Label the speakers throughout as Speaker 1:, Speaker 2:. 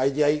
Speaker 1: IGI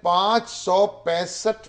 Speaker 1: 565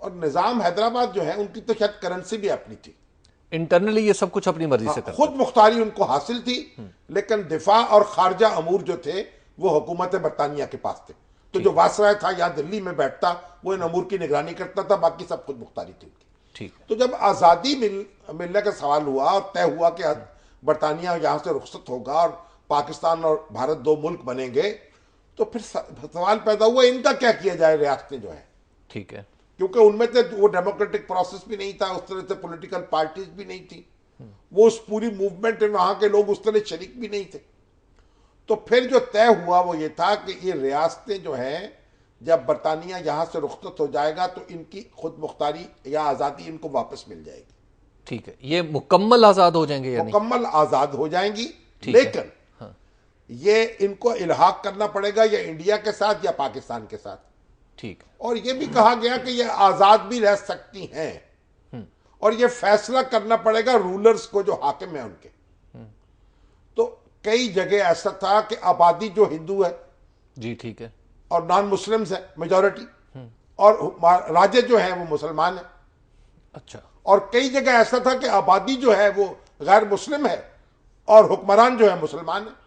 Speaker 1: اور نظام حیدرآباد جو ہے ان کی تو شاید کرنسی بھی اپنی تھی،
Speaker 2: انٹرنلی یہ سب کچھ اپنی مرضی سے کرتے
Speaker 1: خود مختاری ان کو حاصل تھی، لیکن دفاع اور خارجہ امور جو تھے وہ حکومت برطانیہ کے پاس تھے. تو جو واسرائے تھا یہاں دلی میں بیٹھتا وہ ان امور کی نگرانی کرتا تھا، باقی سب خود مختاری تھی ان کی.
Speaker 2: ٹھیک ہے.
Speaker 1: تو جب آزادی ملنے کا سوال ہوا اور طے ہوا کہ برطانیہ یہاں سے رخصت ہوگا اور پاکستان اور بھارت دو ملک بنیں گے، تو پھر سوال پیدا ہوا ان کا کیا کیا جائے. ریاستیں جو ہیں
Speaker 2: ٹھیک ہے،
Speaker 1: کیونکہ ان میں تو وہ ڈیموکریٹک پروسیس بھی نہیں تھا، اس طرح سے پولیٹیکل پارٹیز بھی نہیں تھی، وہ اس پوری موومنٹ میں وہاں کے لوگ اس طرح شریک بھی نہیں تھے. تو پھر جو طے ہوا وہ یہ تھا کہ یہ ریاستیں جو ہیں جب برطانیہ یہاں سے رخصت ہو جائے گا تو ان کی خود مختاری یا آزادی ان کو واپس مل جائے گی.
Speaker 2: ٹھیک ہے، یہ مکمل آزاد ہو جائیں گے یعنی؟
Speaker 1: مکمل آزاد ہو جائیں گی،
Speaker 2: ٹھیک ہے.
Speaker 1: لیکن یہ ان کو الحاق کرنا پڑے گا یا انڈیا کے ساتھ یا پاکستان کے ساتھ.
Speaker 2: ٹھیک ہے.
Speaker 1: اور یہ بھی کہا گیا کہ یہ آزاد بھی رہ سکتی ہیں اور یہ فیصلہ کرنا پڑے گا رولرز کو جو حاکم ہیں ان کے. تو کئی جگہ ایسا تھا کہ آبادی جو ہندو ہے
Speaker 2: جی ٹھیک ہے،
Speaker 1: اور نان مسلمز ہیں میجورٹی، اور راجے جو ہیں وہ مسلمان ہیں.
Speaker 2: اچھا.
Speaker 1: اور کئی جگہ ایسا تھا کہ آبادی جو ہے وہ غیر مسلم ہے اور حکمران جو ہے مسلمان ہے،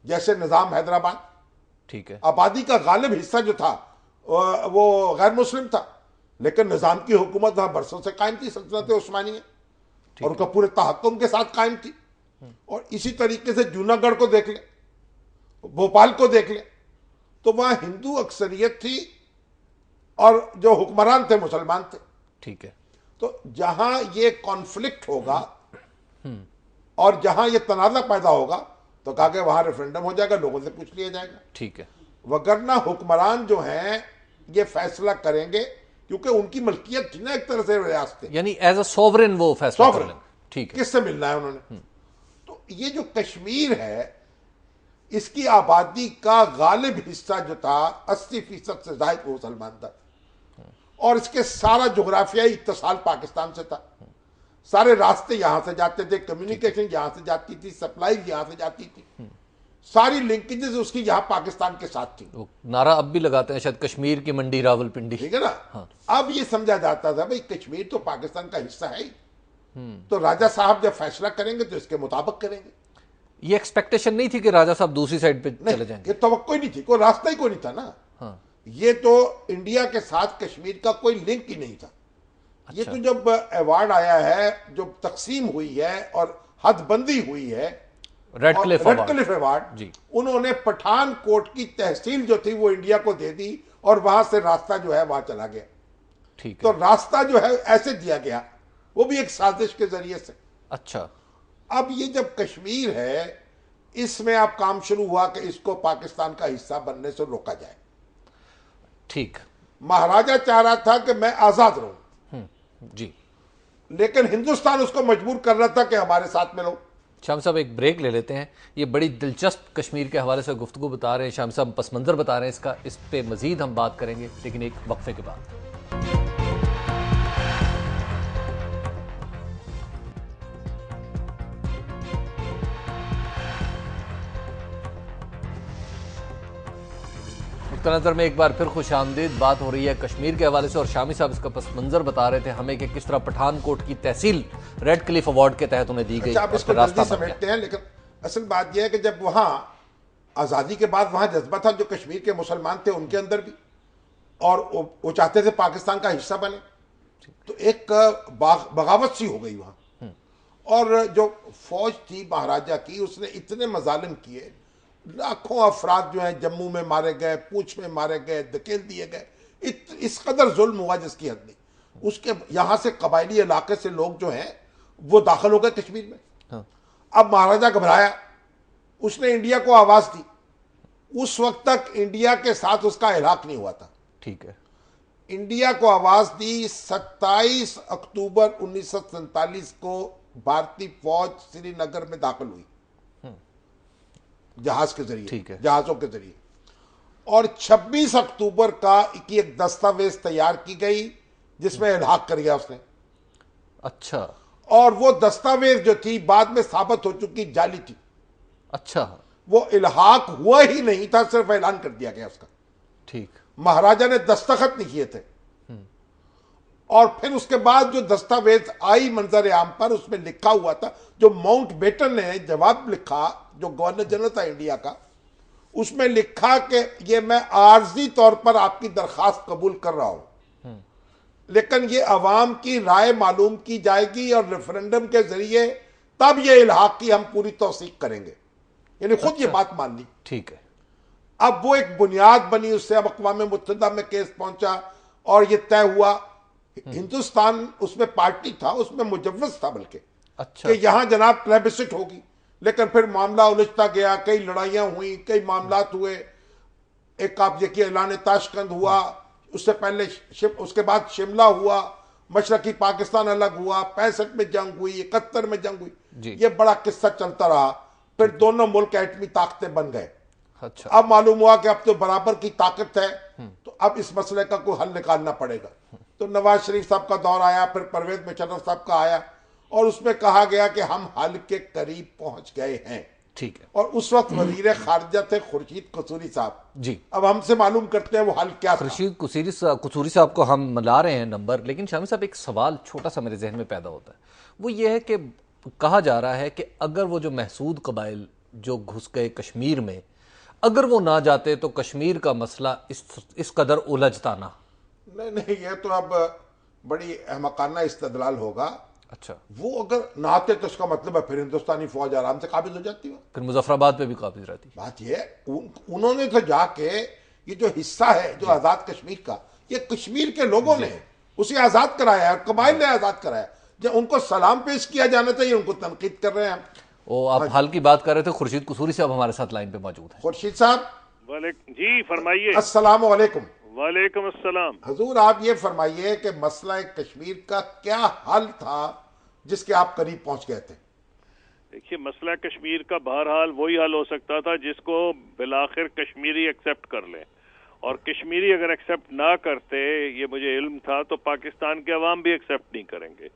Speaker 1: جیسے نظام حیدرآباد.
Speaker 2: ٹھیک ہے.
Speaker 1: آبادی کا غالب حصہ جو تھا وہ غیر مسلم تھا، لیکن نظام کی حکومت وہاں برسوں سے قائم تھی، سلطنت عثمانیہ، اور ان کا پورے تحکم کے ساتھ قائم تھی. اور اسی طریقے سے جوناگڑھ کو دیکھ لیں، بھوپال کو دیکھ لیں، تو وہاں ہندو اکثریت تھی اور جو حکمران تھے مسلمان تھے.
Speaker 2: ٹھیک ہے.
Speaker 1: تو جہاں یہ کانفلکٹ ہوگا اور جہاں یہ تنازع پیدا ہوگا تو کہا کہ وہاں ریفرنڈم ہو جائے گا، لوگوں سے پوچھ لیا جائے گا.
Speaker 2: ٹھیک ہے.
Speaker 1: وگرنہ حکمران جو ہیں یہ فیصلہ کریں گے کیونکہ ان کی ملکیت تھی نا ایک طرح سے ریاستیں،
Speaker 2: یعنی ایز اے سوورن وہ فیصلہ کر لیں گے. ٹھیک ہے.
Speaker 1: کس سے ملنا ہے انہوں نے. تو یہ جو کشمیر ہے اس کی آبادی کا غالب حصہ جو تھا 80% سے زائد وہ مسلمان تھا، اور اس کے سارا جغرافیائی اتصال پاکستان سے تھا. سارے راستے یہاں سے جاتے تھے، کمیونیکیشن یہاں سے جاتی تھی، سپلائی یہاں سے جاتی تھی، ساری لنکیجز اس کی یہاں پاکستان کے ساتھ تھی.
Speaker 2: نعرہ اب بھی لگاتے ہیں شاید کشمیر کی منڈی راول پنڈی.
Speaker 1: ٹھیک ہے نا. اب یہ سمجھا جاتا تھا بھائی کشمیر تو پاکستان کا حصہ ہے ہی، تو راجہ صاحب جب فیصلہ کریں گے تو اس کے مطابق کریں گے.
Speaker 2: یہ ایکسپیکٹیشن نہیں تھی کہ راجہ صاحب دوسری سائڈ پہ چلے جائیں گے؟
Speaker 1: یہ توقع ہی نہیں تھی، کوئی راستہ ہی کوئی نہیں تھا نا. یہ تو انڈیا کے ساتھ کشمیر کا کوئی لنک ہی نہیں تھا. یہ تو جب ایوارڈ آیا ہے، جو تقسیم ہوئی ہے اور حد بندی ہوئی ہے،
Speaker 2: ریڈ کلف
Speaker 1: ایوارڈ،
Speaker 2: جی،
Speaker 1: انہوں نے پٹھان کوٹ کی تحصیل جو تھی وہ انڈیا کو دے دی اور وہاں سے راستہ جو ہے وہاں چلا گیا.
Speaker 2: ٹھیک ہے.
Speaker 1: تو راستہ جو ہے ایسے دیا گیا، وہ بھی ایک سازش کے ذریعے سے.
Speaker 2: اچھا.
Speaker 1: اب یہ جب کشمیر ہے اس میں اب کام شروع ہوا کہ اس کو پاکستان کا حصہ بننے سے روکا جائے.
Speaker 2: ٹھیک.
Speaker 1: مہاراجہ چاہ رہا تھا کہ میں آزاد رہوں،
Speaker 2: جی،
Speaker 1: لیکن ہندوستان اس کو مجبور کر رہا تھا کہ ہمارے ساتھ میں رہو.
Speaker 2: شام صاحب ایک بریک لے لیتے ہیں. یہ بڑی دلچسپ کشمیر کے حوالے سے گفتگو بتا رہے ہیں شام صاحب، پس منظر بتا رہے ہیں اس پہ مزید ہم بات کریں گے لیکن ایک وقفے کے بعد. نظر میں ایک بار پھر خوش آمدید. بات ہو رہی ہے کشمیر کے حوالے سے اور شامی صاحب اس کا پس منظر بتا رہے تھے ہمیں کہ کس طرح پٹھان کوٹ کی تحصیل ریڈ کلف ایوارڈ کے تحت انہیں دی گئی.
Speaker 1: آپ اس کو جلدی سمیٹتے ہیں، لیکن اصل بات یہ ہے کہ جب وہاں آزادی کے بعد وہاں جذبہ تھا جو کشمیر کے مسلمان تھے ان کے اندر بھی، اور وہ چاہتے تھے پاکستان کا حصہ بنے، تو ایک بغاوت سی ہو گئی وہاں. اور جو فوج تھی مہاراجہ کی اس نے اتنے مظالم کیے، لاکھوں افراد جو ہیں جموں میں مارے گئے، پونچھ میں مارے گئے، دھکیل دیے گئے، اس قدر ظلم ہوا جس کی حد نہیں. اس کے یہاں سے قبائلی علاقے سے لوگ جو ہیں وہ داخل ہو گئے کشمیر میں. اب مہاراجہ گھبرایا، اس نے انڈیا کو آواز دی. اس وقت تک انڈیا کے ساتھ اس کا الحاق نہیں ہوا تھا.
Speaker 2: ٹھیک ہے.
Speaker 1: انڈیا کو آواز دی 27 اکتوبر 1947 کو بھارتی فوج سری نگر میں داخل ہوئی جہاز کے ذریعے، جہازوں کے ذریعے، اور 26 اکتوبر کی ایک دستاویز تیار کی گئی جس میں الحاق کر گیا اس نے.
Speaker 2: اچھا.
Speaker 1: اور وہ دستاویز جو تھی بعد میں ثابت ہو چکی جعلی تھی.
Speaker 2: اچھا.
Speaker 1: وہ الحاق ہوا ہی نہیں تھا، صرف اعلان کر دیا گیا اس کا.
Speaker 2: ٹھیک.
Speaker 1: مہاراجہ نے دستخط نہیں کیے تھے. اور پھر اس کے بعد جو دستاویز آئی منظر عام پر اس میں لکھا ہوا تھا، جو ماؤنٹ بیٹن نے جواب لکھا جو گورنر جنرل تھا انڈیا کا، اس میں لکھا کہ یہ میں عارضی طور پر آپ کی درخواست قبول کر رہا ہوں، لیکن یہ عوام کی رائے معلوم کی جائے گی اور ریفرنڈم کے ذریعے تب یہ الحاق کی ہم پوری توثیق کریں گے، یعنی خود یہ بات مان لی۔
Speaker 2: ٹھیک ہے،
Speaker 1: اب وہ ایک بنیاد بنی، اس سے اب اقوام متحدہ میں کیس پہنچا اور یہ طے ہوا۔ ہندوستان اس میں پارٹی تھا، اس میں مجوز تھا بلکہ،
Speaker 2: اچھا
Speaker 1: کہ یہاں جناب پلیبسٹ ہوگی، لیکن پھر معاملہ الجھتا گیا، کئی لڑائیاں ہوئیں، کئی معاملات ہوئے، ایک آپ دیکھیے اعلان تاشقند ہوا، اس سے پہلے اس کے بعد شملہ ہوا، مشرقی پاکستان الگ ہوا، 65 میں جنگ ہوئی، 71 میں جنگ ہوئی، یہ بڑا قصہ چلتا رہا، پھر دونوں ملک ایٹمی طاقتیں بن گئے۔
Speaker 2: اچھا،
Speaker 1: اب معلوم ہوا کہ اب تو برابر کی طاقت ہے، تو اب اس مسئلے کا کوئی حل نکالنا پڑے گا۔ تو نواز شریف صاحب کا دور آیا، پھر پرویز مشرف صاحب کا آیا، اور اس میں کہا گیا کہ ہم حل کے قریب پہنچ گئے ہیں۔
Speaker 2: ٹھیک ہے،
Speaker 1: اور اس وقت وزیر خارجہ تھے خورشید قصوری صاحب۔
Speaker 2: جی،
Speaker 1: اب ہم سے معلوم کرتے ہیں وہ حل کیا تھا۔
Speaker 2: خورشید قصوری صاحب کو ہم ملا رہے ہیں نمبر، لیکن شامی صاحب ایک سوال چھوٹا سا میرے ذہن میں پیدا ہوتا ہے، وہ یہ ہے کہ کہا جا رہا ہے کہ اگر وہ جو محسود قبائل جو گھس گئے کشمیر میں، اگر وہ نہ جاتے تو کشمیر کا مسئلہ اس قدر الجھتا نہ۔
Speaker 1: نہیں، یہ تو اب بڑی احمقانہ استدلال ہوگا۔
Speaker 2: اچھا،
Speaker 1: وہ اگر نہ آتے تو اس کا مطلب ہے پھر ہندوستانی فوج آرام سے قابض ہو جاتی ہے۔
Speaker 2: پھر مظفر آباد پہ بھی قابض رہتی۔
Speaker 1: بات یہ ہے انہوں نے تو جا کے یہ جو حصہ ہے جو آزاد کشمیر کا، یہ کشمیر کے لوگوں نے اسے آزاد کرایا ہے، قبائل نے آزاد کرایا، جب ان کو سلام پیش کیا جانا چاہیے، ان کو تنقید کر رہے ہیں ہم۔
Speaker 2: آپ حل کی بات کر رہے تھے، خورشید قصوری صاحب ہمارے ساتھ لائن پہ موجود ہیں۔
Speaker 1: خورشید صاحب
Speaker 3: جی فرمائیے۔
Speaker 1: السلام علیکم۔
Speaker 3: وعلیکم السلام۔
Speaker 1: حضور آپ یہ فرمائیے کہ مسئلہ کشمیر کا کیا حل تھا جس کے آپ قریب پہنچ گئے تھے؟
Speaker 3: دیکھیے، مسئلہ کشمیر کا بہرحال وہی حل ہو سکتا تھا جس کو بالآخر کشمیری ایکسیپٹ کر لیں، اور کشمیری اگر ایکسیپٹ نہ کرتے، یہ مجھے علم تھا، تو پاکستان کے عوام بھی ایکسیپٹ نہیں کریں گے۔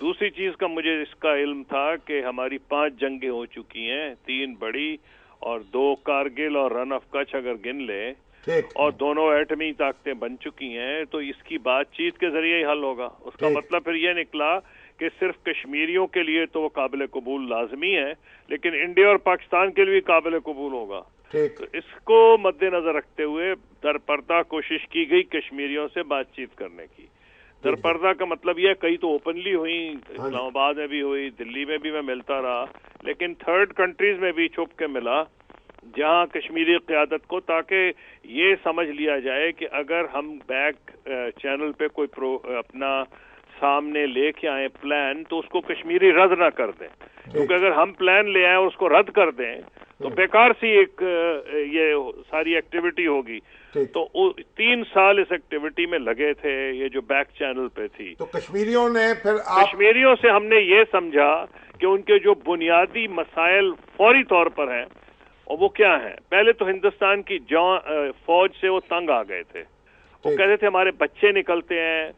Speaker 3: دوسری چیز کا مجھے اس کا علم تھا کہ ہماری 5 جنگیں ہو چکی ہیں، 3 بڑی اور 2 کارگل اور رن آف کچھ اگر گن لیں، اور دونوں ایٹمی طاقتیں بن چکی ہیں، تو اس کی بات چیت کے ذریعے ہی حل ہوگا۔ اس کا مطلب پھر یہ نکلا کہ صرف کشمیریوں کے لیے تو وہ قابل قبول لازمی ہے، لیکن انڈیا اور پاکستان کے لیے قابل قبول ہوگا۔ تو اس کو مد نظر رکھتے ہوئے در پردہ کوشش کی گئی کشمیریوں سے بات چیت کرنے کی۔ در پردہ کا مطلب یہ کئی تو اوپنلی ہوئی، اسلام آباد میں بھی ہوئی، دلی میں بھی میں ملتا رہا، لیکن تھرڈ کنٹریز میں بھی چھپ کے ملا جہاں کشمیری قیادت کو، تاکہ یہ سمجھ لیا جائے کہ اگر ہم بیک چینل پہ کوئی اپنا سامنے لے کے آئیں پلان، تو اس کو کشمیری رد نہ کر دیں، کیونکہ اگر ہم پلان لے آئیں اور اس کو رد کر دیں تو بیکار سی ایک یہ ساری ایکٹیویٹی ہوگی۔ تو 3 سال اس ایکٹیویٹی میں لگے تھے، یہ جو بیک چینل پہ تھی۔
Speaker 1: تو کشمیریوں نے پھر
Speaker 3: کشمیریوں سے ہم نے یہ سمجھا کہ ان کے جو بنیادی مسائل فوری طور پر ہیں، اور وہ کیا ہیں؟ پہلے تو ہندوستان کی فوج سے وہ تنگ آ گئے تھے، وہ کہتے تھے ہمارے بچے نکلتے ہیں،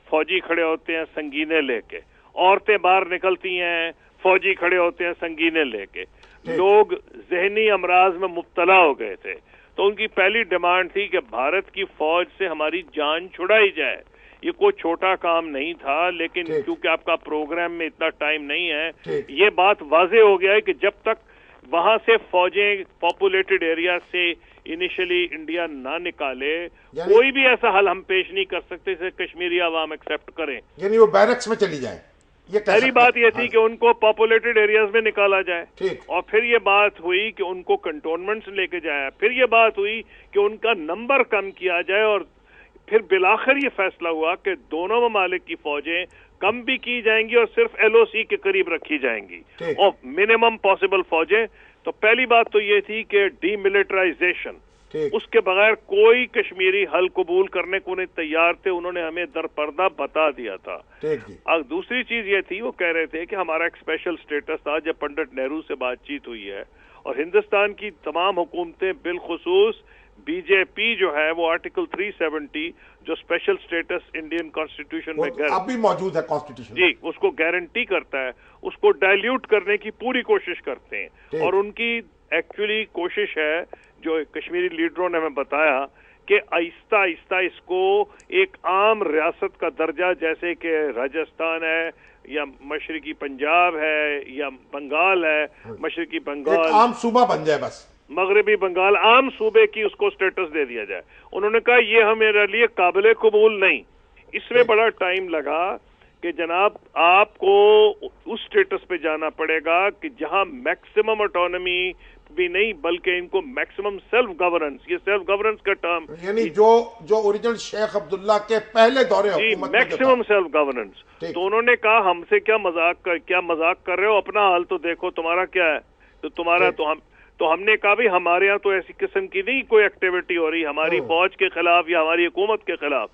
Speaker 3: فوجی کھڑے ہوتے ہیں سنگینے لے کے، عورتیں باہر نکلتی ہیں، فوجی کھڑے ہوتے ہیں سنگینے لے کے، لوگ ذہنی امراض میں مبتلا ہو گئے تھے۔ تو ان کی پہلی ڈیمانڈ تھی کہ بھارت کی فوج سے ہماری جان چھڑائی جائے۔ یہ کوئی چھوٹا کام نہیں تھا، لیکن کیونکہ آپ کا پروگرام میں اتنا ٹائم نہیں ہے، یہ بات واضح ہو گیا ہے کہ جب تک وہاں سے فوجیں پاپولیٹڈ ایریا سے انیشلی انڈیا نہ نکالے، کوئی بھی ایسا حل ہم پیش نہیں کر سکتے جسے کشمیری عوام ایکسیپٹ کریں۔
Speaker 1: یعنی وہ بیرکس میں چلی جائیں۔
Speaker 3: پہلی بات یہ تھی کہ ان کو پاپولیٹڈ ایریاز میں نکالا جائے، اور پھر یہ بات ہوئی کہ ان کو کنٹونمنٹس لے کے جایا، پھر یہ بات ہوئی کہ ان کا نمبر کم کیا جائے، اور پھر بالآخر یہ فیصلہ ہوا کہ دونوں ممالک کی فوجیں کم بھی کی جائیں گی اور صرف ایل او سی کے قریب رکھی جائیں گی، اور منیمم پاسبل فوجیں۔ تو پہلی بات تو یہ تھی کہ ڈی ملٹرائزیشن، اس کے بغیر کوئی کشمیری حل قبول کرنے کو نہیں تیار تھے، انہوں نے ہمیں در پردہ بتا دیا تھا۔ اور دوسری چیز یہ تھی، وہ کہہ رہے تھے کہ ہمارا ایک اسپیشل سٹیٹس تھا جب پنڈت نہرو سے بات چیت ہوئی ہے، اور ہندوستان کی تمام حکومتیں بالخصوص بی جے پی جو ہے وہ آرٹیکل 370 جو اسپیشل سٹیٹس انڈین کانسٹیٹیوشن میں
Speaker 1: اب بھی موجود ہے کانسٹیٹیوشن،
Speaker 3: جی، اس کو گارنٹی کرتا ہے، اس کو ڈائلیوٹ کرنے کی پوری کوشش کرتے ہیں، اور ان کی ایکچولی کوشش ہے جو کشمیری لیڈروں نے ہمیں بتایا کہ آہستہ آہستہ اس کو ایک عام ریاست کا درجہ جیسے کہ راجستھان ہے یا مشرقی پنجاب ہے یا بنگال ہے، مشرقی بنگال
Speaker 1: ایک عام صوبہ بن جائے بس،
Speaker 3: مغربی بنگال عام صوبے کی اس کو سٹیٹس دے دیا جائے. انہوں نے کہا یہ ہمارے لیے قابل قبول نہیں. اس میں بڑا ٹائم لگا کہ جناب آپ کو اس سٹیٹس پہ جانا پڑے گا کہ جہاں میکسیمم آٹونومی بھی نہیں بلکہ ان کو میکسیمم سیلف گورننس، یہ سیلف گورننس کا ٹرم
Speaker 1: یعنی جو اوریجنل شیخ عبداللہ کے پہلے دورے حکومت میں
Speaker 3: میکسیمم سیلف گورننس. تو انہوں نے کہا ہم سے کیا مذاق کر رہے ہو، اپنا حال تو دیکھو تمہارا کیا ہے. تو تمہارا تو ہم نے کہا بھی ہمارے ہاں تو ایسی قسم کی نہیں کوئی ایکٹیویٹی ہو رہی ہماری فوج کے خلاف یا ہماری حکومت کے خلاف.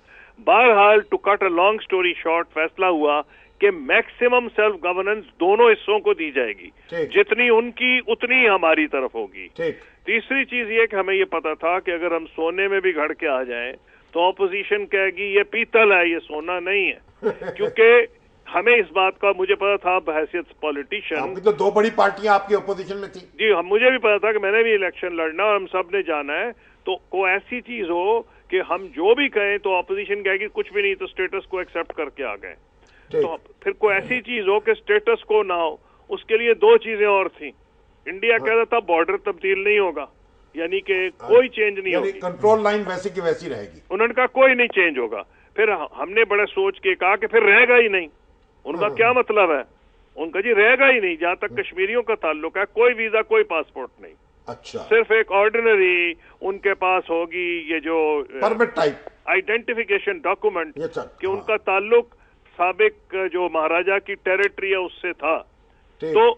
Speaker 3: بہرحال to cut a long story short فیصلہ ہوا کہ میکسیمم سیلف گورننس دونوں حصوں کو دی جائے گی، جتنی ان کی اتنی ہماری طرف ہوگی. تیسری چیز یہ کہ ہمیں یہ پتا تھا کہ اگر ہم سونے میں بھی گھڑ کے آ جائیں تو اپوزیشن کہے گی یہ پیتل ہے، یہ سونا نہیں ہے. کیونکہ ہمیں اس بات کا مجھے پتا تھا بحیثیت پولیٹیشین،
Speaker 1: تو دو بڑی پارٹیاں آپ کی اپوزیشن میں تھی.
Speaker 3: جی مجھے بھی پتا تھا کہ میں نے بھی الیکشن لڑنا اور ہم سب نے جانا ہے. تو کوئی ایسی چیز ہو کہ ہم جو بھی کہیں تو اپوزیشن کہے گی کچھ بھی نہیں، تو سٹیٹس کو ایکسپٹ کر کے آ گئے. تو پھر کوئی ایسی چیز ہو کہ سٹیٹس کو نہ ہو، اس کے لیے دو چیزیں اور تھیں. انڈیا کہتا تھا بارڈر تبدیل نہیں ہوگا، یعنی کہ کوئی چینج نہیں ہوگی،
Speaker 1: کنٹرول لائن ویسی کی ویسی رہے گی.
Speaker 3: انہوں نے کہا کوئی نہیں چینج ہوگا. پھر ہم نے بڑے سوچ کے کہا کہ پھر رہے گا ہی نہیں. ان کا کیا مطلب ہے؟ ان کا جی رہے گا ہی نہیں. جہاں تک کشمیریوں کا تعلق ہے کوئی ویزا کوئی پاسپورٹ نہیں،
Speaker 1: اچھا
Speaker 3: صرف ایک آرڈینری ان کے پاس ہوگی یہ جو
Speaker 1: پرمٹ ٹائپ
Speaker 3: آئیڈینٹیفیکیشن ڈاکومنٹ کہ ان کا تعلق سابق جو مہاراجہ کی ٹیریٹری ہے اس سے تھا. تو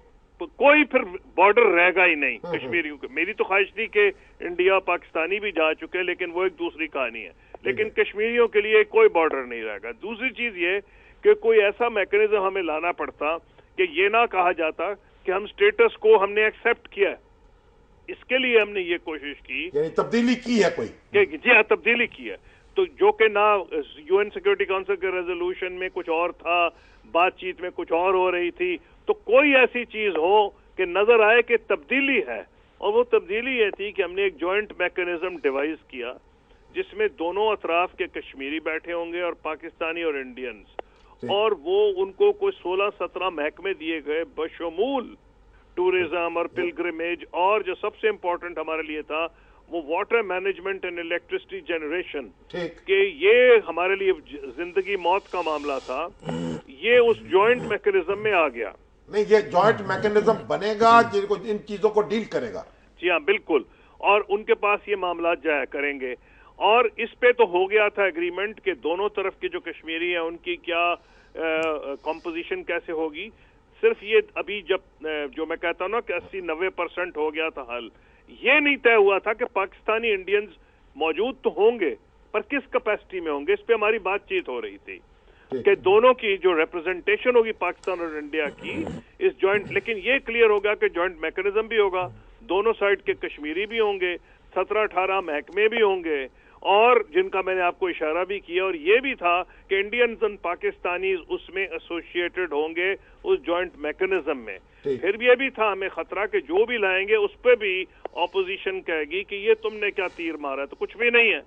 Speaker 3: کوئی پھر بارڈر رہے گا ہی نہیں کشمیریوں کے. میری تو خواہش تھی کہ انڈیا پاکستانی بھی جا چکے لیکن وہ ایک دوسری کہانی ہے، لیکن کشمیریوں کے لیے کوئی بارڈر نہیں رہے گا. دوسری چیز یہ کہ کوئی ایسا میکنزم ہمیں لانا پڑتا کہ یہ نہ کہا جاتا کہ ہم سٹیٹس کو ہم نے ایکسپٹ کیا ہے. اس کے لیے ہم نے یہ کوشش کی،
Speaker 1: یعنی تبدیلی کی ہے کوئی
Speaker 3: کہ جی ہاں تبدیلی کی ہے. تو جو کہ نہ یو این سیکورٹی کونسل کے ریزولوشن میں کچھ اور تھا، بات چیت میں کچھ اور ہو رہی تھی. تو کوئی ایسی چیز ہو کہ نظر آئے کہ تبدیلی ہے، اور وہ تبدیلی یہ تھی کہ ہم نے ایک جوائنٹ میکنزم ڈیوائز کیا جس میں دونوں اطراف کے کشمیری بیٹھے ہوں گے اور پاکستانی اور انڈینز، اور وہ ان کو کوئی 16-17 محکمے دیے گئے بشمول ٹورزم اور پلگرمیج، اور جو سب سے امپورٹنٹ ہمارے لیے تھا وہ water management and electricity generation, کہ یہ ہمارے لیے زندگی موت کا معاملہ تھا. یہ اس جوائنٹ میکنزم میں آ گیا.
Speaker 1: نہیں، یہ جوائنٹ میکنزم بنے گا ان چیزوں کو ڈیل کرے گا.
Speaker 3: جی ہاں بالکل، اور ان کے پاس یہ معاملات جایا کریں گے. اور اس پہ تو ہو گیا تھا اگریمنٹ کہ دونوں طرف کے جو کشمیری ہیں ان کی کیا کمپوزیشن کیسے ہوگی. صرف یہ ابھی جب جو میں کہتا ہوں نا کہ 80-90% ہو گیا تھا حل، یہ نہیں طے ہوا تھا کہ پاکستانی انڈینز موجود تو ہوں گے پر کس کیپیسٹی میں ہوں گے. اس پہ ہماری بات چیت ہو رہی تھی کہ دونوں کی جو ریپرزنٹیشن ہوگی پاکستان اور انڈیا کی اس جوائنٹ، لیکن یہ کلیئر ہوگا کہ جوائنٹ میکنزم بھی ہوگا، دونوں سائڈ کے کشمیری بھی ہوں گے، 17-18 محکمے بھی ہوں گے، اور جن کا میں نے آپ کو اشارہ بھی کیا. اور یہ بھی تھا کہ انڈینز اور پاکستانیز اس میں ایسوسیٹڈ ہوں گے اس جوائنٹ میکنزم میں. پھر بھی یہ بھی تھا ہمیں خطرہ کہ جو بھی لائیں گے اس پہ بھی اپوزیشن کہے گی کہ یہ تم نے کیا تیر مارا، تو کچھ بھی نہیں ہے.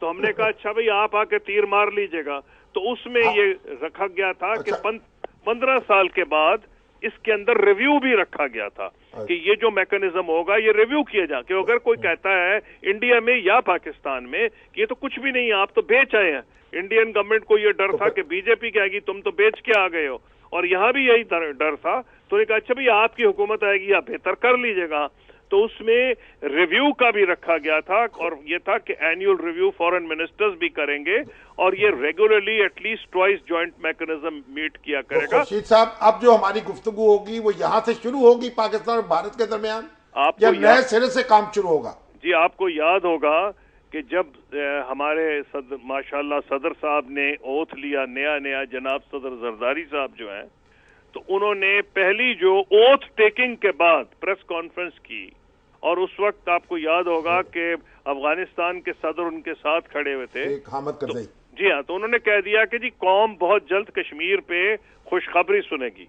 Speaker 3: تو ہم نے کہا اچھا بھئی آپ آ کے تیر مار لیجئے گا. تو اس میں یہ رکھا گیا تھا کہ 15 سال کے بعد اس کے اندر ریویو بھی رکھا گیا تھا کہ یہ جو میکنزم ہوگا یہ ریویو کیا جا کہ اگر کوئی کہتا ہے انڈیا میں یا پاکستان میں کہ یہ تو کچھ بھی نہیں ہے، آپ تو بیچ آئے ہیں. انڈین گورنمنٹ کو یہ ڈر تھا کہ بی جے پی کہے گی تم تو بیچ کے آ گئے ہو، اور یہاں بھی یہی ڈر تھا. تو نے کہا اچھا بھئی آپ کی حکومت آئے گی آپ بہتر کر لیجئے گا. تو اس میں ریویو کا بھی رکھا گیا تھا، اور یہ تھا کہ اینیول ریویو فورن منسٹرز بھی کریں گے، اور یہ regularly at least twice joint mechanism meet کیا کرے گا.
Speaker 1: خورشید صاحب، اب جو ہماری گفتگو ہوگی وہ یہاں سے شروع ہوگی پاکستان اور بھارت کے درمیان، یا نئے سرے سے کام شروع ہوگا؟
Speaker 3: جی آپ کو یاد ہوگا کہ جب ہمارے ماشاءاللہ صدر صاحب نے اوتھ لیا نیا جناب صدر زرداری صاحب جو ہیں، تو انہوں نے پہلی جو اوتھ ٹیکنگ کے بعد پریس کانفرنس کی، اور اس وقت آپ کو یاد ہوگا کہ افغانستان کے صدر ان کے ساتھ کھڑے ہوئے تھے،
Speaker 1: حامد کرزئی.
Speaker 3: جی ہاں، تو انہوں نے کہہ دیا کہ جی قوم بہت جلد کشمیر پہ خوشخبری سنے گی.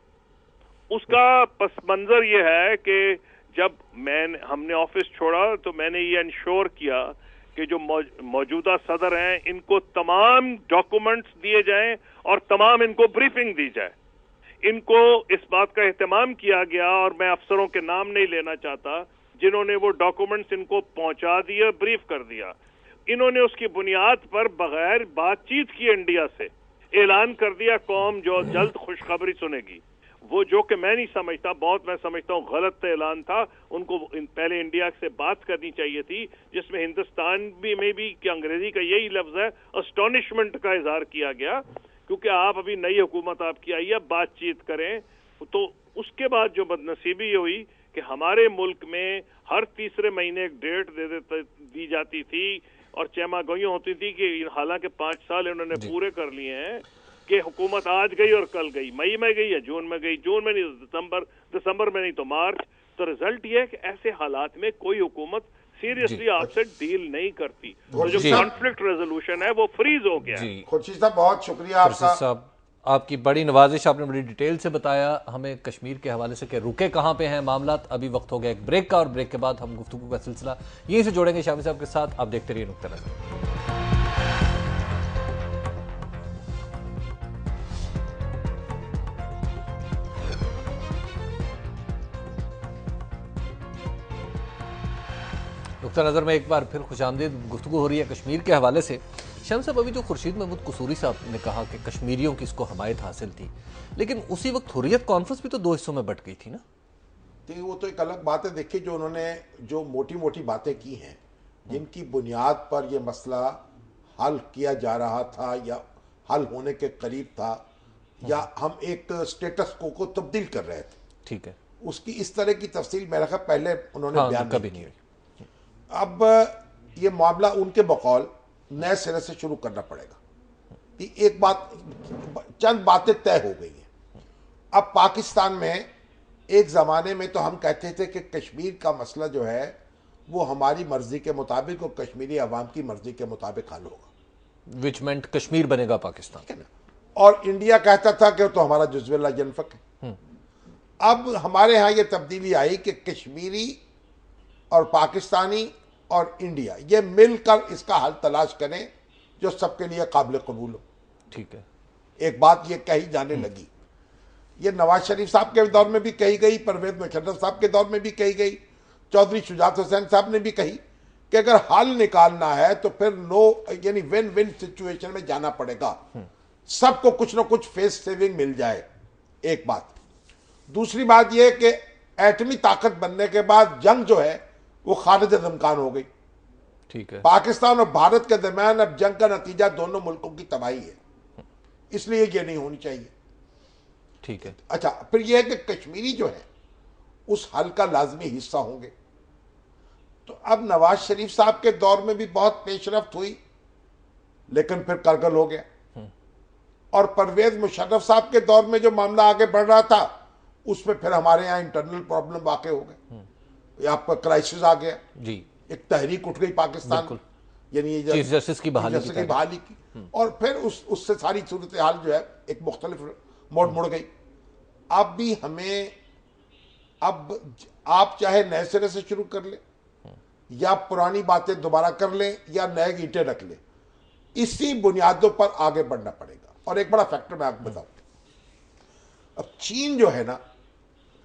Speaker 3: اس کا پس منظر یہ ہے کہ جب ہم نے آفس چھوڑا تو میں نے یہ انشور کیا کہ جو موجودہ صدر ہیں ان کو تمام ڈاکومنٹس دیے جائیں اور تمام ان کو بریفنگ دی جائے. ان کو اس بات کا اہتمام کیا گیا, اور میں افسروں کے نام نہیں لینا چاہتا, جنہوں نے وہ ڈاکومنٹس ان کو پہنچا دیا, بریف کر دیا. انہوں نے اس کی بنیاد پر بغیر بات چیت کی انڈیا سے اعلان کر دیا قوم جو جلد خوشخبری سنے گی. وہ جو کہ میں نہیں سمجھتا, بہت میں سمجھتا ہوں غلط اعلان تھا. ان کو پہلے انڈیا سے بات کرنی چاہیے تھی, جس میں ہندوستان میں بھی کہ انگریزی کا یہی لفظ ہے, اسٹونشمنٹ کا اظہار کیا گیا, کیونکہ آپ ابھی نئی حکومت آپ کی آئی ہے, بات چیت کریں. تو اس کے بعد جو بدنصیبی ہوئی کہ ہمارے ملک میں ہر تیسرے مہینے ایک ڈیٹ دی جاتی تھی اور چیما گوئیاں ہوتی تھی کہ حالانکہ 5 سال انہوں نے پورے کر لیے ہیں کہ حکومت آج گئی اور کل گئی, مئی میں گئی یا جون میں گئی, جون میں نہیں, دسمبر میں نہیں تو مارچ. تو رزلٹ یہ ہے کہ ایسے حالات میں کوئی حکومت سیریسلی آپ سے ڈیل نہیں کرتی. تو جو کانفلکٹ ریزولوشن ہے وہ فریز ہو گیا.
Speaker 1: خورشید صاحب بہت شکریہ آپ کا.
Speaker 2: آپ کی بڑی نوازش, آپ نے بڑی ڈیٹیل سے بتایا ہمیں کشمیر کے حوالے سے کہ رکے کہاں پہ ہیں معاملات. ابھی وقت ہو گیا ایک بریک کا, اور بریک کے بعد ہم گفتگو کا سلسلہ یہیں سے جوڑیں گے شامی صاحب کے ساتھ. آپ دیکھتے رہیے نقطہ نظر. نقطہ نظر میں ایک بار پھر خوش آمدید. گفتگو ہو رہی ہے کشمیر کے حوالے سے. شام صاحب, ابھی جو خورشید محمود قصوری صاحب نے کہا کہ کشمیریوں کی اس کو حمایت حاصل تھی, لیکن اسی وقت حریت کانفرنس بھی تو 2 حصوں میں بٹ گئی تھی نا.
Speaker 1: وہ تو ایک الگ بات ہے. دیکھیے جو انہوں نے جو موٹی موٹی باتیں کی ہیں, جن کی بنیاد پر یہ مسئلہ حل کیا جا رہا تھا یا حل ہونے کے قریب تھا, یا ہم ایک سٹیٹس کو تبدیل کر رہے تھے,
Speaker 2: ٹھیک ہے,
Speaker 1: اس کی اس طرح کی تفصیل میرا خیال پہلے انہوں نے بیان
Speaker 2: کبھی نہیں.
Speaker 1: اب یہ معاملہ ان کے بقول نئے سرے سے شروع کرنا پڑے گا. ایک بات, چند باتیں طے ہو گئی ہیں. اب پاکستان میں ایک زمانے میں تو ہم کہتے تھے کہ کشمیر کا مسئلہ جو ہے وہ ہماری مرضی کے مطابق اور کشمیری عوام کی مرضی کے مطابق حل ہوگا,
Speaker 2: وچ مینٹ کشمیر بنے گا پاکستان.
Speaker 1: اور انڈیا کہتا تھا کہ وہ تو ہمارا جزو لا ینفک ہے. اب ہمارے ہاں یہ تبدیلی آئی کہ کشمیری اور پاکستانی اور انڈیا یہ مل کر اس کا حل تلاش کریں جو سب کے لیے قابل قبول ہو.
Speaker 2: ٹھیک ہے,
Speaker 1: ایک بات یہ کہی جانے لگی, یہ نواز شریف صاحب کے دور میں بھی کہی گئی, پرویز مشرف صاحب کے دور میں بھی کہی گئی, چودھری شجاعت حسین صاحب نے بھی کہی کہ اگر حل نکالنا ہے تو پھر یعنی ون ون سچویشن میں جانا پڑے گا, سب کو کچھ نہ کچھ فیس سیونگ مل جائے. ایک بات. دوسری بات یہ کہ ایٹمی طاقت بننے کے بعد جنگ جو ہے وہ خارج از امکان ہو گئی.
Speaker 2: ٹھیک ہے,
Speaker 1: پاکستان اور بھارت کے درمیان اب جنگ کا نتیجہ دونوں ملکوں کی تباہی ہے, اس لیے یہ نہیں ہونی چاہیے.
Speaker 2: ٹھیک ہے.
Speaker 1: اچھا, پھر یہ ہے کہ کشمیری جو ہے اس حل کا لازمی حصہ ہوں گے. تو اب نواز شریف صاحب کے دور میں بھی بہت پیش رفت ہوئی, لیکن پھر کرگل ہو گیا. اور پرویز مشرف صاحب کے دور میں جو معاملہ آگے بڑھ رہا تھا اس میں پھر ہمارے یہاں انٹرنل پرابلم واقع ہو گئے, آپ کا کرائسس آ گیا.
Speaker 2: جی,
Speaker 1: ایک تحریک اٹھ گئی پاکستان, یعنی
Speaker 2: چیف جسٹس کی
Speaker 1: بحالی کی, اور پھر اس سے ساری صورتحال جو ہے ایک مختلف موڑ مڑ گئی. اب بھی ہمیں, اب آپ چاہے نئے سرے سے شروع کر لیں یا پرانی باتیں دوبارہ کر لیں یا نئے اینٹیں رکھ لیں, اسی بنیادوں پر آگے بڑھنا پڑے گا. اور ایک بڑا فیکٹر میں آپ کو بتاؤں, اب چین جو ہے نا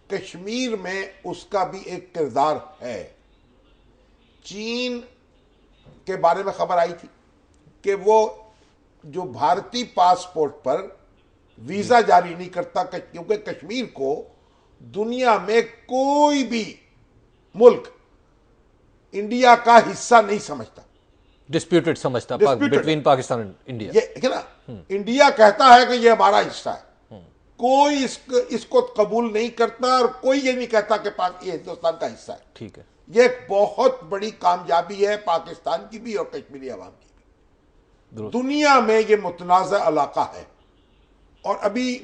Speaker 1: کشمیر میں اس کا بھی ایک کردار ہے. چین کے بارے میں خبر آئی تھی کہ وہ جو بھارتی پاسپورٹ پر ویزا جاری نہیں کرتا, کیونکہ کشمیر کو دنیا میں کوئی بھی ملک انڈیا کا حصہ نہیں سمجھتا,
Speaker 2: ڈسپیوٹڈ سمجھتا بٹوین پاکستان اور انڈیا.
Speaker 1: یہ نا انڈیا کہتا ہے کہ یہ ہمارا حصہ ہے, کوئی اس کو قبول نہیں کرتا, اور کوئی یہ نہیں کہتا کہ یہ ہندوستان کا حصہ ہے.
Speaker 2: ٹھیک ہے,
Speaker 1: یہ ایک بہت بڑی کامیابی ہے پاکستان کی بھی اور کشمیری عوام کی بھی. دنیا میں یہ متنازع علاقہ ہے. اور ابھی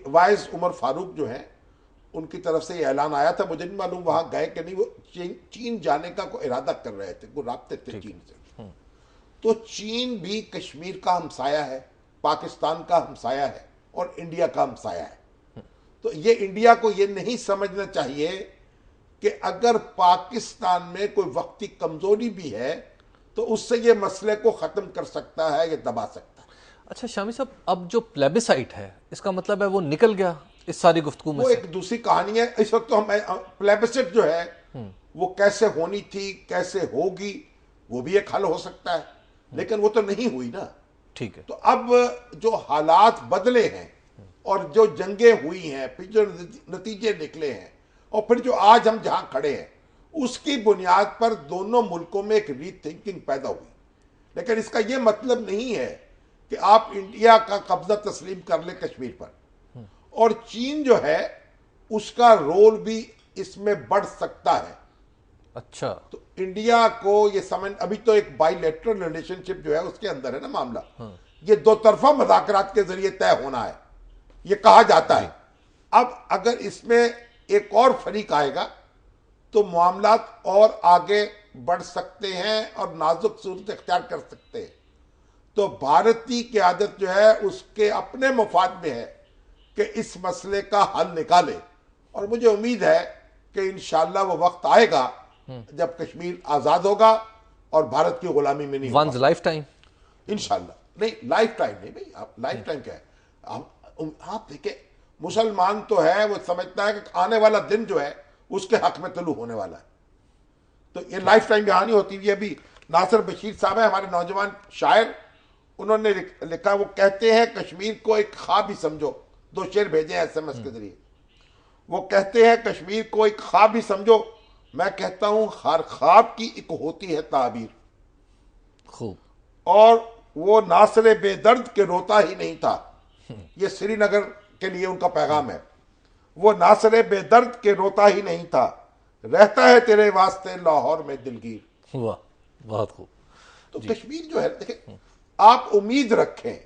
Speaker 1: وائز عمر فاروق جو ہیں ان کی طرف سے یہ اعلان آیا تھا, مجھے نہیں معلوم وہاں گئے کہ نہیں, وہ چین جانے کا کوئی ارادہ کر رہے تھے, کوئی رابطے تھے چین سے. تو چین بھی کشمیر کا ہمسایہ ہے, پاکستان کا ہمسایہ ہے اور انڈیا کا ہمسایہ ہے. تو یہ انڈیا کو یہ نہیں سمجھنا چاہیے کہ اگر پاکستان میں کوئی وقتی کمزوری بھی ہے تو اس سے یہ مسئلے کو ختم کر سکتا ہے، یہ دبا سکتا ہے۔
Speaker 2: اچھا شامی صاحب، اب جو پلیبسائٹ ہے اس کا مطلب ہے وہ نکل گیا اس ساری گفتگو میں
Speaker 1: وہ
Speaker 2: سے؟
Speaker 1: ایک دوسری کہانی ہے۔ اس وقت تو ہم پلیبسٹ جو ہے وہ کیسے ہونی تھی، کیسے ہوگی، وہ بھی ایک حل ہو سکتا ہے، لیکن وہ تو نہیں ہوئی نا۔
Speaker 2: ٹھیک ہے،
Speaker 1: تو اب جو حالات بدلے ہیں اور جو جنگیں ہوئی ہیں، پھر جو نتیجے نکلے ہیں، اور پھر جو آج ہم جہاں کھڑے ہیں، اس کی بنیاد پر دونوں ملکوں میں ایک ری تھنکنگ پیدا ہوئی۔ لیکن اس کا یہ مطلب نہیں ہے کہ آپ انڈیا کا قبضہ تسلیم کر لیں کشمیر پر، اور چین جو ہے اس کا رول بھی اس میں بڑھ سکتا ہے۔
Speaker 2: اچھا،
Speaker 1: تو انڈیا کو یہ سمجھ، ابھی تو ایک بائی لیٹرل ریلیشن شپ جو ہے اس کے اندر ہے نا معاملہ، یہ دو طرفہ مذاکرات کے ذریعے طے ہونا ہے، یہ کہا جاتا ہے۔ اب اگر اس میں ایک اور فریق آئے گا تو معاملات اور آگے بڑھ سکتے ہیں اور نازک صورت اختیار کر سکتے ہیں۔ تو بھارتی قیادت جو ہے اس کے اپنے مفاد میں ہے کہ اس مسئلے کا حل نکالے، اور مجھے امید ہے کہ انشاءاللہ وہ وقت آئے گا جب کشمیر آزاد ہوگا اور بھارت کی غلامی میں نہیں ہوگا۔
Speaker 2: One's life time?
Speaker 1: انشاءاللہ نہیں، لائف ٹائم نہیں بھائی، آپ لائف ٹائم کیا ہے؟ آپ دیکھیں، مسلمان تو ہے وہ سمجھتا ہے کہ آنے والا دن جو ہے اس کے حق میں طلوع ہونے والا ہے، تو یہ لائف ٹائم یہاں نہیں ہوتی۔ یہ ابھی ناصر بشیر صاحب ہیں ہمارے نوجوان شاعر، انہوں نے لکھا، وہ کہتے ہیں کشمیر کو ایک خواب ہی سمجھو، دو شعر بھیجے ہیں SMS کے ذریعے۔ وہ کہتے ہیں کشمیر کو ایک خواب ہی سمجھو، میں کہتا ہوں ہر خواب کی ایک ہوتی ہے تعبیر،
Speaker 2: خوب،
Speaker 1: اور وہ ناصر بے درد کے روتا ہی نہیں تھا۔ یہ سری نگر کے لیے ان کا پیغام ہے، وہ ناصر بے درد کے روتا ہی نہیں تھا، رہتا ہے تیرے واسطے لاہور میں دلگیر۔
Speaker 2: واہ، بہت خوب۔
Speaker 1: تو کشمیر جو ہے دیکھیں، آپ امید رکھیں،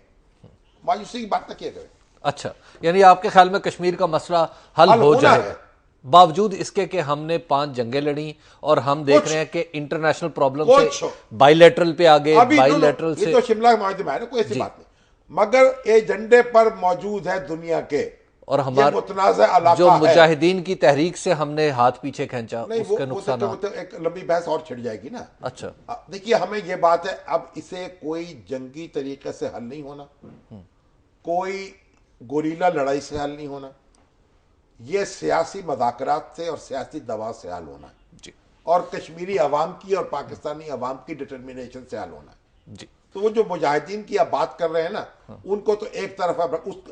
Speaker 1: مایوسی کی بات نہ کیا کریں۔
Speaker 2: اچھا، یعنی آپ کے خیال میں کشمیر کا مسئلہ حل ہو
Speaker 1: ہونا
Speaker 2: جائے
Speaker 1: ہے۔
Speaker 2: گا، باوجود اس کے کہ ہم نے 5 جنگیں لڑیں اور ہم دیکھ رہے ہیں کہ انٹرنیشنل پرابلم سے بائی لیٹرل پہ آگے، بائی لیٹرل سے،
Speaker 1: یہ تو شملہ کے معاہدے میں ہے نا، کوئی ایسی بات نہیں، مگر ایجنڈے پر موجود ہے دنیا کے،
Speaker 2: اور ہمارا
Speaker 1: متنازع علاقہ
Speaker 2: جو
Speaker 1: ہے۔
Speaker 2: مجاہدین کی تحریک سے ہم نے ہاتھ پیچھے کھینچا،
Speaker 1: نہیں،
Speaker 2: اس کے
Speaker 1: وہ
Speaker 2: نقصانات۔
Speaker 1: تو ایک لمبی بحث اور چھڑ جائے گی نا۔
Speaker 2: اچھا،
Speaker 1: دیکھیے، ہمیں یہ بات ہے، اب اسے کوئی جنگی طریقے سے حل نہیں ہونا، کوئی گوریلا لڑائی سے حل نہیں ہونا، یہ سیاسی مذاکرات سے اور سیاسی دباؤ سے حل ہونا ہے،
Speaker 2: جی
Speaker 1: اور کشمیری عوام کی اور پاکستانی عوام کی ڈٹرمنیشن سے حل ہونا ہے۔
Speaker 2: جی،
Speaker 1: تو وہ جو مجاہدین کی آپ بات کر رہے ہیں نا، ان کو تو ایک طرف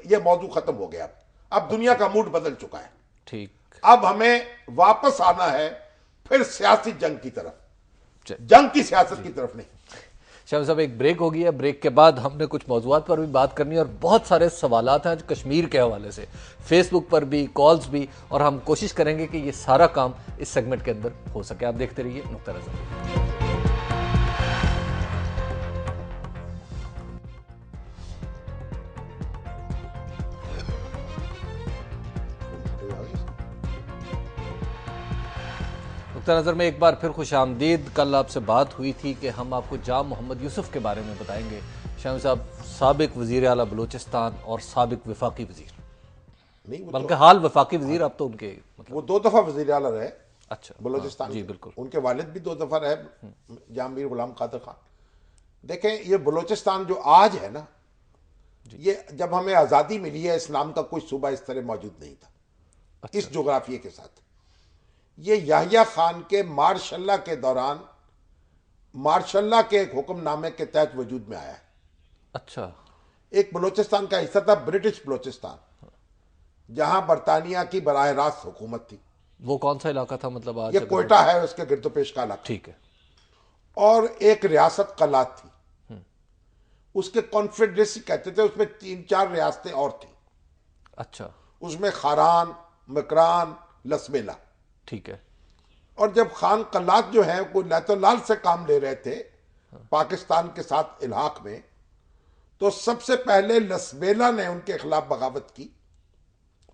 Speaker 1: یہ موضوع ختم ہو گیا، اب دنیا کا موڈ بدل چکا ہے،
Speaker 2: ٹھیک،
Speaker 1: اب ہمیں واپس آنا ہے پھر سیاسی جنگ کی طرف،
Speaker 2: چل۔
Speaker 1: جنگ کی سیاست کی طرف نہیں۔
Speaker 2: شامی صاحب، ایک بریک ہو گئی ہے، بریک کے بعد ہم نے کچھ موضوعات پر بھی بات کرنی ہے، اور بہت سارے سوالات ہیں کشمیر کے حوالے سے، فیس بک پر بھی، کالز بھی، اور ہم کوشش کریں گے کہ یہ سارا کام اس سیگمنٹ کے اندر ہو سکے۔ آپ دیکھتے رہیے نقطہ نظر۔ نقطہ نظر میں ایک بار پھر خوش آمدید۔ کل آپ سے بات ہوئی تھی کہ ہم آپ کو جام محمد یوسف کے بارے میں بتائیں گے۔ شامی صاحب، سابق وزیر اعلیٰ بلوچستان اور سابق وفاقی وزیر،
Speaker 1: نہیں،
Speaker 2: بلکہ حال وفاقی وزیر، اب تو ان کے
Speaker 1: وہ 2 دفعہ وزیر اعلیٰ رہے
Speaker 2: اچھا
Speaker 1: بلوچستان
Speaker 2: جی
Speaker 1: کے۔
Speaker 2: بالکل،
Speaker 1: ان کے والد بھی 2 دفعہ رہے، جام میر غلام قادر خان۔ دیکھیں، یہ بلوچستان جو آج ہے نا، یہ جب ہمیں آزادی ملی ہے، اس نام کا کوئی صوبہ اس طرح موجود نہیں تھا، اس جغرافیے کے ساتھ۔ یہ یحییٰ خان کے مارشاء اللہ کے دوران، مارشاء اللہ کے ایک حکم نامے کے تحت وجود میں آیا ہے۔
Speaker 2: اچھا،
Speaker 1: ایک بلوچستان کا حصہ تھا برٹش بلوچستان، جہاں برطانیہ کی براہ راست حکومت تھی۔
Speaker 2: وہ کون سا علاقہ تھا مطلب آج؟
Speaker 1: یہ کوئٹہ ہے، اس کے گرد و پیش کا علاقہ۔
Speaker 2: ٹھیک ہے،
Speaker 1: اور ایک ریاست قلات تھی، اس کے کانفیڈریسی کہتے تھے، اس میں 3-4 ریاستیں اور تھیں،
Speaker 2: اچھا،
Speaker 1: اس میں خاران، مکران، لسبیلا۔
Speaker 2: ٹھیک ہے،
Speaker 1: اور جب خان قلات جو ہیں کوئی نیت لال سے کام لے رہے تھے پاکستان کے ساتھ الحاق میں، تو سب سے پہلے لسبیلا نے ان کے خلاف بغاوت کی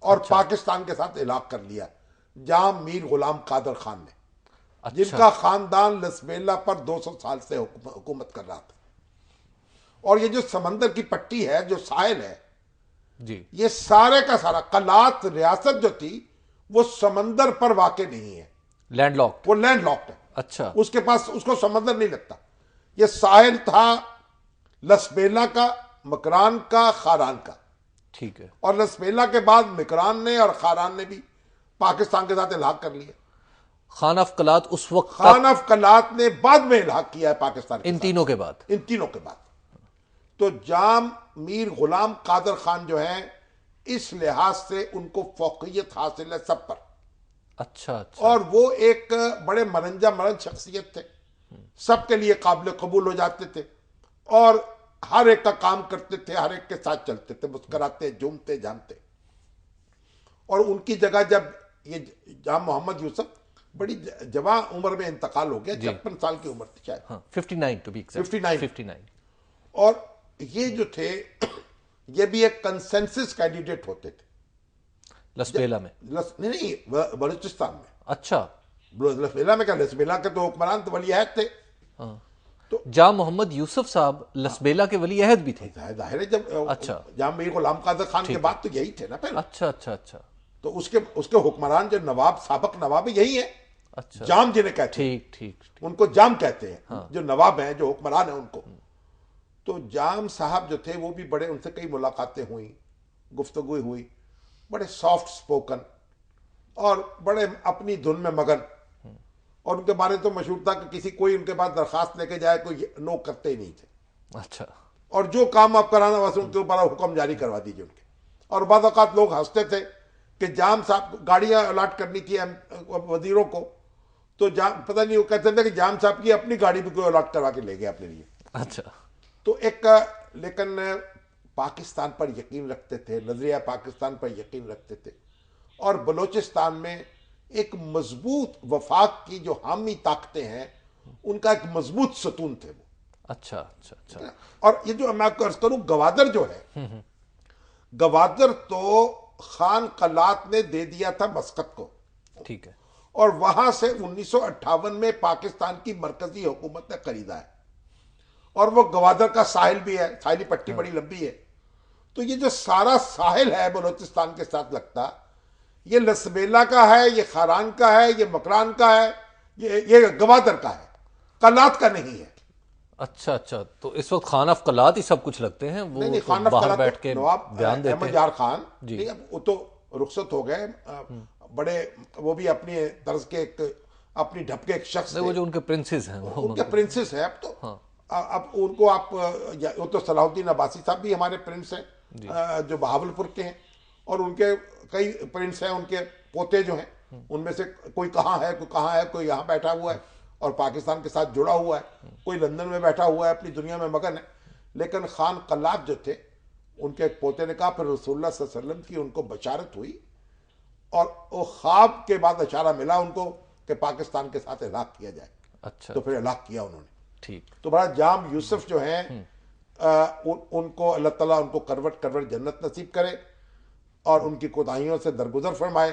Speaker 1: اور پاکستان کے ساتھ الحاق کر لیا، جام میر غلام قادر خان نے، جن کا خاندان لسبیلا پر 200 سال سے حکومت کر رہا تھا۔ اور یہ جو سمندر کی پٹی ہے، جو ساحل ہے،
Speaker 2: جی،
Speaker 1: یہ سارے کا سارا قلات ریاست جو تھی وہ سمندر پر واقع نہیں ہے،
Speaker 2: لینڈ لاک،
Speaker 1: وہ لینڈ لاکڈ ہے،
Speaker 2: اچھا،
Speaker 1: اس کے پاس، اس کو سمندر نہیں لگتا۔ یہ ساحل تھا لسبیلا کا، مکران کا، خاران کا.
Speaker 2: ٹھیک ہے.
Speaker 1: اور لسبیلا کے بعد مکران نے اور خاران نے بھی پاکستان کے ساتھ الحاق کر لیا.
Speaker 2: خان آف قلات اس وقت
Speaker 1: خان آف قلات نے بعد میں الحاق کیا ہے پاکستان کے
Speaker 2: ان
Speaker 1: ساتھ.
Speaker 2: تینوں کے بعد.
Speaker 1: ان تینوں کے بعد. تو جام میر غلام قادر خان جو ہیں اس لحاظ سے ان کو فوقیت حاصل ہے سب پر.
Speaker 2: اچھا اچھا.
Speaker 1: اور وہ ایک بڑے مرنجا مرن شخصیت تھے، سب کے لیے قابل قبول ہو جاتے تھے اور ہر ایک کا کام کرتے تھے، ہر ایک کے ساتھ چلتے تھے، مسکراتے جھومتے جانتے. اور ان کی جگہ جب یہ جام محمد یوسف بڑی جوان عمر میں انتقال ہو گیا، 56 سال کی عمر تھی شاید.
Speaker 2: 59 ٹو بی ایگزیکٹ.
Speaker 1: 59. اور یہ جو تھے یہ بھی ایک کنسنسس کینڈیڈیٹ ہوتے تھے
Speaker 2: لسبیلا میں.
Speaker 1: نہیں بلوچستان میں.
Speaker 2: اچھا.
Speaker 1: لسبیلا میں کیا، لسبیلا کے تو حکمران تو ولی عہد تھے.
Speaker 2: جام محمد یوسف صاحب لسبیلا کے ولی عہد بھی تھے.
Speaker 1: ظاہر ہے جب
Speaker 2: اچھا.
Speaker 1: جام میر غلام قادر خان کے بعد تو یہی تھے نا پہلے.
Speaker 2: اچھا اچھا اچھا.
Speaker 1: تو اس کے حکمران جو نواب سابق نواب یہی ہیں.
Speaker 2: اچھا.
Speaker 1: جام جنہیں کہتے ہیں،
Speaker 2: ٹھیک ٹھیک.
Speaker 1: ان کو جام کہتے ہیں جو نواب ہیں، جو حکمران ہیں ان کو. تو جام صاحب جو تھے وہ بھی بڑے، ان سے کئی ملاقاتیں ہوئیں، گفتگو ہوئی، بڑے سافٹ سپوکن اور بڑے اپنی دھن میں مگن. اور ان کے بارے تو مشہور تھا کہ کسی کوئی ان کے پاس درخواست لے کے جائے کوئی نو کرتے ہی نہیں تھے.
Speaker 2: اچھا. اور
Speaker 1: جو کام آپ کرانا بس ان کے اوپر حکم جاری کروا دیجیے ان کے. اور بعض اوقات لوگ ہنستے تھے کہ جام صاحب گاڑیاں الاٹ کرنی تھی وزیروں کو، تو جام پتہ نہیں وہ کہتے تھے کہ جام صاحب کی اپنی گاڑی بھی کوئی الاٹ کروا کے لے گئے اپنے لیے.
Speaker 2: اچھا.
Speaker 1: تو ایک لیکن پاکستان پر یقین رکھتے تھے، نظریہ پاکستان پر یقین رکھتے تھے. اور بلوچستان میں ایک مضبوط وفاق کی جو حامی طاقتیں ہیں ان کا ایک مضبوط ستون تھے وہ.
Speaker 2: اچھا اچھا اچھا.
Speaker 1: اور یہ جو میں آپ کو عرض کروں، گوادر جو ہے، گوادر تو خان قلات نے دے دیا تھا مسقط کو.
Speaker 2: ٹھیک ہے.
Speaker 1: اور وہاں سے 1958 میں پاکستان کی مرکزی حکومت نے خریدا ہے. اور وہ گوادر کا ساحل بھی ہے، ساحلی پٹی بڑی لمبی ہے. تو یہ جو سارا ساحل ہے بلوچستان کے ساتھ لگتا، یہ لسبیلا کا ہے، یہ خاران کا ہے، یہ مکران کا ہے، یہ گوادر کا ہے، قلات کا نہیں ہے.
Speaker 2: اچھا اچھا. تو اس وقت خان آف قلات ہی سب کچھ لگتے ہیں، وہ
Speaker 1: نہیں،
Speaker 2: تو
Speaker 1: خان آف
Speaker 2: باہر
Speaker 1: قلات
Speaker 2: بیٹھ کے
Speaker 1: نواب
Speaker 2: بیان دیتے
Speaker 1: احمد
Speaker 2: ہیں.
Speaker 1: یار خان
Speaker 2: جی.
Speaker 1: نہیں، اب وہ تو رخصت ہو گئے، بڑے وہ بھی اپنی طرز کے ایک اپنی ڈھپ کے ایک شخص
Speaker 2: وہ جو ان کے پرنسز ہیں
Speaker 1: ان کے پرنسز ہیں. اب تو اب ان کو آپ وہ تو صلاح الدین عباسی صاحب بھی ہمارے پرنس ہیں جو بہاولپور کے ہیں، اور ان کے کئی پرنس ہیں، ان کے پوتے جو ہیں ان میں سے کوئی کہاں ہے، کوئی کہاں ہے، کوئی یہاں بیٹھا ہوا ہے اور پاکستان کے ساتھ جڑا ہوا ہے، کوئی لندن میں بیٹھا ہوا ہے، اپنی دنیا میں مگن ہے. لیکن خان قلات جو تھے ان کے ایک پوتے نے کہا، پھر رسول اللہ صلی اللہ علیہ وسلم کی ان کو بشارت ہوئی اور وہ خواب کے بعد اشارہ ملا ان کو کہ پاکستان کے ساتھ الحاق کیا جائے.
Speaker 2: اچھا.
Speaker 1: تو پھر الحاق کیا انہوں نے.
Speaker 2: ٹھیک.
Speaker 1: تو بڑا جام یوسف جو ہیں ان کو اللہ تعالیٰ ان کو کروٹ جنت نصیب کرے اور ان کی کوتاہیوں سے درگزر فرمائے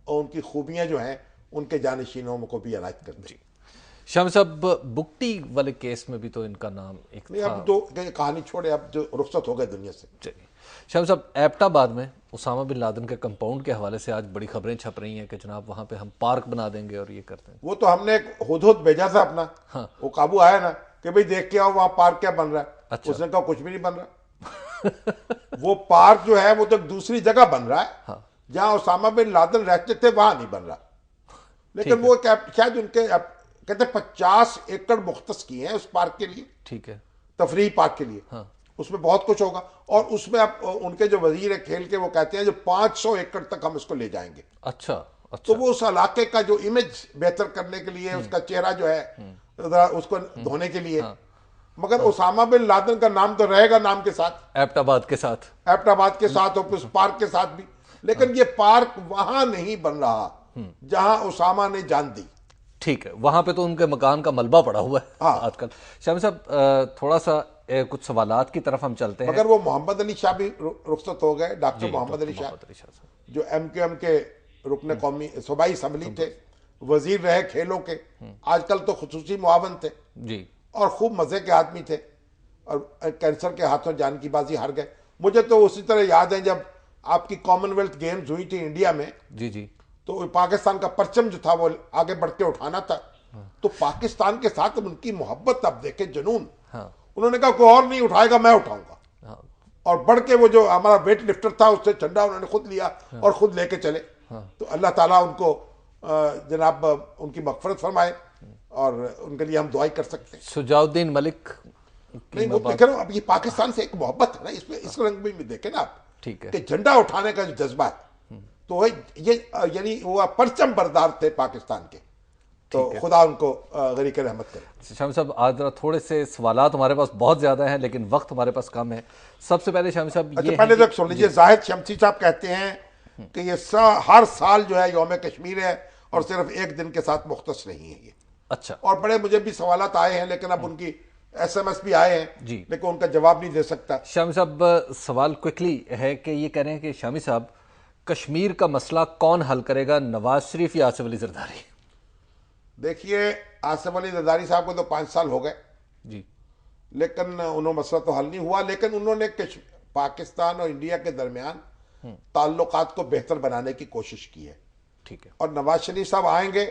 Speaker 1: اور ان کی خوبیاں جو ہیں ان کے جانشینوں کو بھی عنایت کر دے.
Speaker 2: شامی صاحب بگٹی والے کیس میں بھی تو ان کا نام ایک
Speaker 1: نہیں،
Speaker 2: تھا.
Speaker 1: اب تو کہانی چھوڑے، اب جو رخصت ہو گئے دنیا سے.
Speaker 2: شامی صاحب ایبٹ آباد میں اسامہ بن لادن کے کمپاؤنڈ کے حوالے سے آج بڑی خبریں چھپ رہی ہیں کہ جناب وہاں پہ ہم پارک بنا دیں گے اور یہ کرتے ہیں.
Speaker 1: وہ تو ہم نے ایک ہدہد بھیجا تھا اپنا، وہ قابو آیا نا کہ بھئی دیکھ کے آؤ وہاں پارک کیا بن رہا ہے. اس نے کہا کچھ بھی نہیں بن رہا. وہ پارک جو ہے وہ تو ایک دوسری جگہ بن رہا ہے جہاں اسامہ بن لادن رہتے تھے، وہاں نہیں بن رہا. لیکن وہ شاید ان کے کہتے 50 ایکڑ مختص کیے ہیں اس پارک کے لیے. ٹھیک ہے. تفریحی پارک کے لیے. اس میں بہت کچھ ہوگا اور اس میں اب ان کے جو وزیر ہے کھیل کے وہ کہتے ہیں جو 500 ایکڑ تک ہم اس کو لے جائیں گے. اچھا. تو وہ اس علاقے کا جو امیج بہتر کرنے کے لیے، اس کا چہرہ جو ہے اس کو دھونے کے لیے. مگر اسامہ بن لادن کا نام تو رہے گا نام کے ساتھ، ایبٹ آباد کے ساتھ، ایبٹ آباد کے ساتھ اور اس پارک کے ساتھ بھی. لیکن یہ پارک وہاں نہیں بن رہا جہاں اسامہ نے جان دی. ٹھیک ہے. وہاں پہ تو ان کے مکان کا ملبہ پڑا ہوا ہے آج کل. شامی صاحب تھوڑا سا کچھ سوالات کی طرف ہم چلتے ہیں. مگر وہ محمد علی شاہ بھی رخصت ہو گئے، ڈاکٹر محمد علی شاہ جو ایم کیو ایم کے رکن قومی صوبائی اسمبلی تھے، وزیر رہے کھیلوں کے، آج کل تو خصوصی معاون تھے جی، اور خوب مزے کے آدمی تھے اور کینسر کے ہاتھوں جان کی بازی ہار گئے. مجھے تو اسی طرح یاد ہے جب آپ کی کامن ویلتھ گیمز ہوئی تھی انڈیا میں، جی جی، تو پاکستان کا پرچم جو تھا وہ آگے بڑھ کے اٹھانا تھا تو پاکستان کے ساتھ ان کی محبت اب دیکھیں، جنون.
Speaker 2: ہاں
Speaker 1: انہوں نے کہا کوئی اور نہیں اٹھائے گا، میں اٹھاؤں گا.
Speaker 2: ہاں
Speaker 1: اور بڑھ کے وہ جو ہمارا ویٹ لفٹر تھا اس سے جھنڈا انہوں نے خود لیا اور خود لے کے چلے. تو اللہ تعالیٰ ان کو جناب ان کی مغفرت فرمائے، اور ان کے لیے ہم دعائی کر سکتے ہیں.
Speaker 2: شجاع الدین ملک
Speaker 1: نہیں وہ دیکھ رہا ہوں، اب یہ پاکستان سے ایک محبت ہے نا اس میں، اس رنگ میں بھی دیکھیں نا آپ
Speaker 2: ٹھیک ہے.
Speaker 1: کہ جھنڈا اٹھانے کا جو جذبہ ہے، تو یہ یعنی وہ پرچم بردار تھے پاکستان کے. تو خدا ان کو غریق رحمت کرے.
Speaker 2: شامی صاحب آج ذرا تھوڑے سے سوالات ہمارے پاس بہت زیادہ ہیں لیکن وقت ہمارے پاس کم ہے. سب سے پہلے شامی صاحب
Speaker 1: اچھا
Speaker 2: یہ
Speaker 1: پہلے تو سن لیجیے، زاہد شمسی صاحب کہتے ہیں کہ یہ ہر سال جو ہے یوم کشمیر ہے اور صرف ایک دن کے ساتھ مختص نہیں ہے یہ.
Speaker 2: اچھا
Speaker 1: اور بڑے مجھے بھی سوالات آئے ہیں، لیکن اب ان کی ایس ایم ایس بھی آئے ہیں
Speaker 2: جی.
Speaker 1: لیکن ان کا جواب نہیں دے سکتا.
Speaker 2: شامی صاحب سوال کوئکلی ہے کہ یہ کہہ رہے ہیں کہ شامی صاحب کشمیر کا مسئلہ کون حل کرے گا، نواز شریف یا آصف علی زرداری؟
Speaker 1: دیکھیے آصف علی زرداری صاحب کو تو 5 سال ہو گئے
Speaker 2: جی
Speaker 1: لیکن انہوں مسئلہ تو حل نہیں ہوا، لیکن انہوں نے پاکستان اور انڈیا کے درمیان تعلقات کو بہتر بنانے کی کوشش کی ہے.
Speaker 2: ٹھیک ہے.
Speaker 1: اور نواز شریف صاحب آئیں گے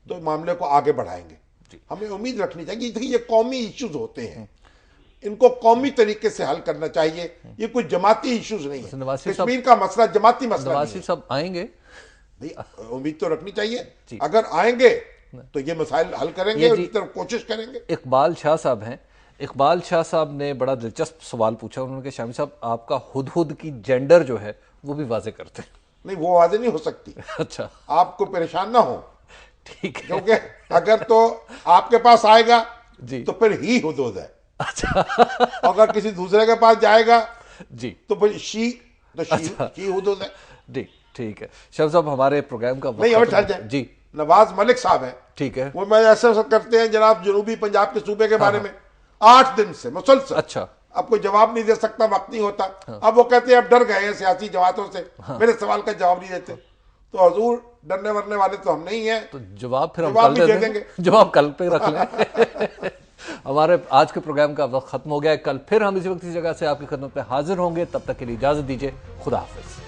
Speaker 1: تو معاملے کو آگے بڑھائیں گے. ہمیں امید رکھنی چاہیے. یہ قومی ایشوز ہوتے ہیں، ان کو قومی طریقے سے حل کرنا چاہیے. یہ کوئی جماعتی ایشوز نہیں ہے. کشمیر کا مسئلہ جماعتی مسئلہ
Speaker 2: نواز
Speaker 1: نہیں
Speaker 2: شریف صاحب آئیں گے؟
Speaker 1: ہے. امید تو رکھنی چاہیے. اگر آئیں گے تو یہ مسائل حل کریں گے، اس طرف کوشش کریں گے.
Speaker 2: اقبال شاہ صاحب ہیں، اقبال شاہ صاحب نے بڑا دلچسپ سوال پوچھا. انہوں نے کہا شامی صاحب آپ کا ہدہد کی جینڈر جو ہے وہ بھی واضح کرتے ہیں.
Speaker 1: نہیں وہ واضح نہیں ہو سکتی.
Speaker 2: اچھا
Speaker 1: آپ کو پریشان نہ ہو،
Speaker 2: ٹھیک ہے.
Speaker 1: کیونکہ اگر تو آپ کے پاس آئے گا
Speaker 2: جی
Speaker 1: تو پھر ہی حدود ہے.
Speaker 2: اچھا
Speaker 1: اگر کسی دوسرے کے پاس جائے گا
Speaker 2: جی
Speaker 1: تو پھر شی حدود ہے.
Speaker 2: جی ٹھیک ہے. شاہ صاحب ہمارے پروگرام کا
Speaker 1: نہیں
Speaker 2: وقت
Speaker 1: ٹھہر جائیں.
Speaker 2: جی
Speaker 1: نواز ملک صاحب ہیں،
Speaker 2: ٹھیک ہے.
Speaker 1: وہ میں ایسا کرتے ہیں جناب جنوبی پنجاب کے صوبے کے بارے میں 8 دن سے مسلسل.
Speaker 2: اچھا
Speaker 1: اب کوئی جواب نہیں دے سکتا، وقت نہیں ہوتا. اب وہ کہتے ہیں اب ڈر گئے ہیں سیاسی جماعتوں سے، میرے سوال کا جواب نہیں دیتے. تو حضور ڈرنے ورنے والے تو ہم نہیں ہیں.
Speaker 2: تو جواب پھر ہم
Speaker 1: جواب
Speaker 2: کل
Speaker 1: بھی
Speaker 2: دے دیں گے. جواب کل پہ رکھ لیں. ہمارے آج کے پروگرام کا وقت ختم ہو گیا ہے. کل پھر ہم اسی وقت اس جگہ سے آپ کی خدمت میں حاضر ہوں گے. تب تک کے لیے اجازت دیجیے. خدا حافظ.